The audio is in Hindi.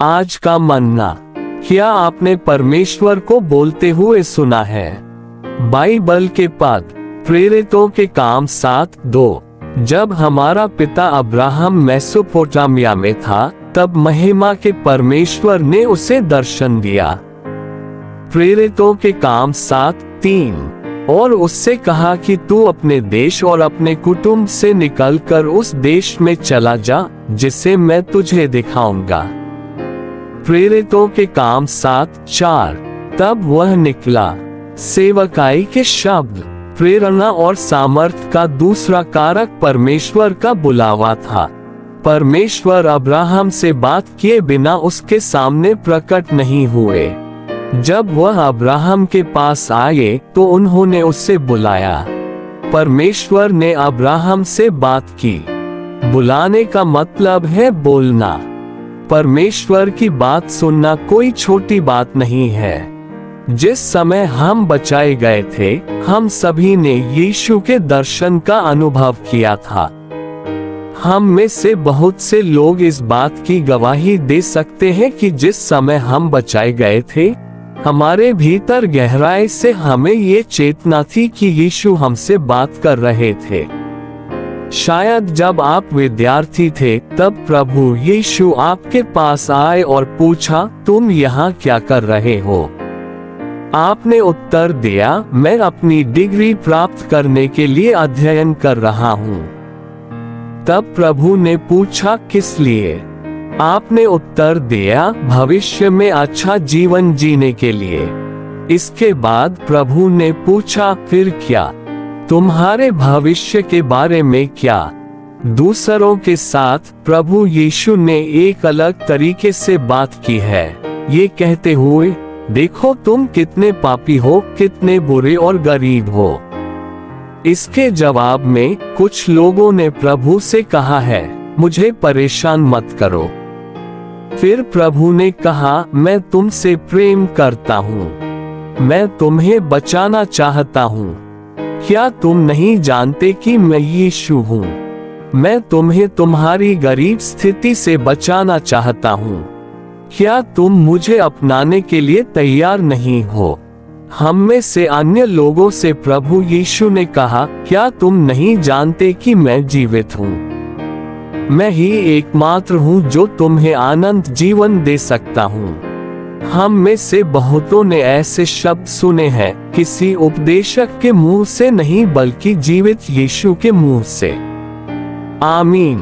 आज का मन्ना। क्या आपने परमेश्वर को बोलते हुए सुना है? बाइबल के पद, प्रेरितों के काम 7:2। जब हमारा पिता अब्राहम मेसोपोटामिया में था, तब महिमा के परमेश्वर ने उसे दर्शन दिया। प्रेरितों के काम 7:3। और उससे कहा कि तू अपने देश और अपने कुटुंब से निकलकर उस देश में चला जा, जिसे मैं तुझे दिखाऊंगा। प्रेरितों के काम 7:4। तब वह निकला। सेवकाई के शब्द, प्रेरणा और सामर्थ्य का दूसरा कारक परमेश्वर का बुलावा था। परमेश्वर अब्राहम से बात किए बिना उसके सामने प्रकट नहीं हुए। जब वह अब्राहम के पास आए तो उन्होंने उससे बुलाया। परमेश्वर ने अब्राहम से बात की। बुलाने का मतलब है बोलना। परमेश्वर की बात सुनना कोई छोटी बात नहीं है। जिस समय हम बचाए गए थे, हम सभी ने यीशु के दर्शन का अनुभव किया था। हम में से बहुत से लोग इस बात की गवाही दे सकते हैं कि जिस समय हम बचाए गए थे, हमारे भीतर गहराई से हमें ये चेतना थी कि यीशु हमसे बात कर रहे थे। शायद जब आप विद्यार्थी थे, तब प्रभु यीशु आपके पास आए और पूछा, तुम यहाँ क्या कर रहे हो? आपने उत्तर दिया, मैं अपनी डिग्री प्राप्त करने के लिए अध्ययन कर रहा हूँ। तब प्रभु ने पूछा, किस लिए? आपने उत्तर दिया, भविष्य में अच्छा जीवन जीने के लिए। इसके बाद प्रभु ने पूछा, फिर क्या? तुम्हारे भविष्य के बारे में क्या? दूसरों के साथ प्रभु यीशु ने एक अलग तरीके से बात की है, ये कहते हुए, देखो तुम कितने पापी हो, कितने बुरे और गरीब हो। इसके जवाब में कुछ लोगों ने प्रभु से कहा है, मुझे परेशान मत करो। फिर प्रभु ने कहा, मैं तुमसे प्रेम करता हूँ, मैं तुम्हें बचाना चाहता हूँ। क्या तुम नहीं जानते कि मैं यीशु हूँ? मैं तुम्हें तुम्हारी गरीब स्थिति से बचाना चाहता हूँ। क्या तुम मुझे अपनाने के लिए तैयार नहीं हो? हम में से अन्य लोगों से प्रभु यीशु ने कहा, क्या तुम नहीं जानते कि मैं जीवित हूँ? मैं ही एकमात्र हूँ जो तुम्हें आनंद जीवन दे सकता हूँ। हम में से बहुतों ने ऐसे शब्द सुने हैं, किसी उपदेशक के मुंह से नहीं बल्कि जीवित यीशु के मुंह से। आमीन।